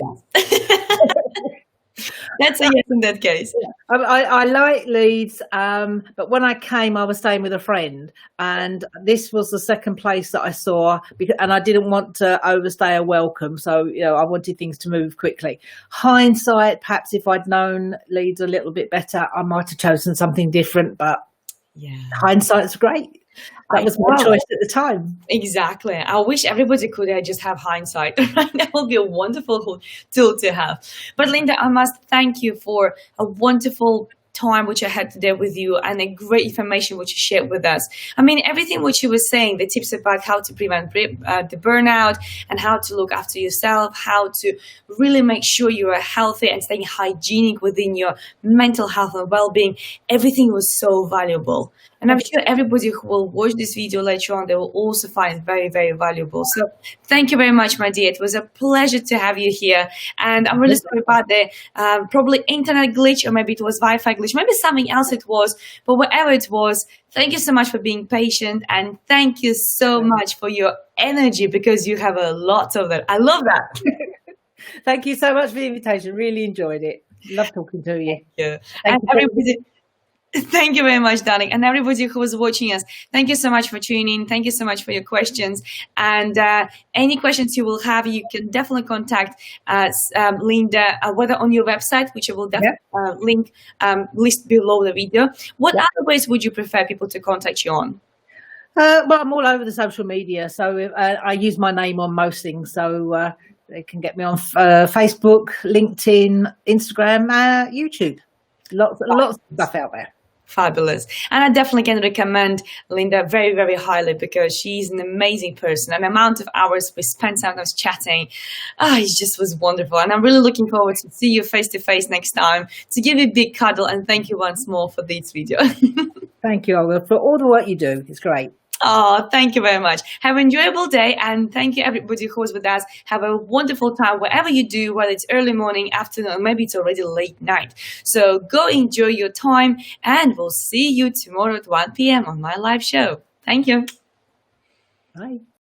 That's a yes in that case. I like Leeds, but when I came, I was staying with a friend, and this was the second place that I saw, and I didn't want to overstay a welcome, so I wanted things to move quickly. Hindsight, perhaps if I'd known Leeds a little bit better, I might have chosen something different, but hindsight's great. That was my choice at the time. Exactly. I wish everybody could just have hindsight. That would be a wonderful tool to have. But Linda, I must thank you for a wonderful time which I had today with you, and the great information which you shared with us. I mean, everything which you were saying, the tips about how to prevent the burnout and how to look after yourself, how to really make sure you are healthy and staying hygienic within your mental health and well-being, everything was so valuable. And I'm sure everybody who will watch this video later on, they will also find it very, very valuable. So thank you very much, my dear. It was a pleasure to have you here. And I'm really sorry about the probably internet glitch, or maybe it was Wi-Fi glitch, maybe something else it was. But whatever it was, thank you so much for being patient. And thank you so much for your energy, because you have a lot of that. I love that. Thank you so much for the invitation. Really enjoyed it. Love talking to you. Yeah. And everybody... Thank you very much, darling. And everybody who was watching us, thank you so much for tuning in. Thank you so much for your questions. And any questions you will have, you can definitely contact Linda, whether on your website, which I will definitely list below the video. What other ways would you prefer people to contact you on? Well, I'm all over the social media, so I use my name on most things. So they can get me on Facebook, LinkedIn, Instagram, YouTube. Lots of stuff out there. Fabulous. And I definitely can recommend Linda very, very highly, because she's an amazing person. And the amount of hours we spent sometimes chatting, it just was wonderful. And I'm really looking forward to see you face to face next time, to give you a big cuddle, and thank you once more for this video. Thank you, Olga, for all the work you do. It's great. Oh, thank you very much. Have an enjoyable day, and thank you everybody who was with us. Have a wonderful time wherever you do, whether it's early morning, afternoon, or maybe it's already late night. So go enjoy your time, and we'll see you tomorrow at 1 p.m. on my live show. Thank you. Bye.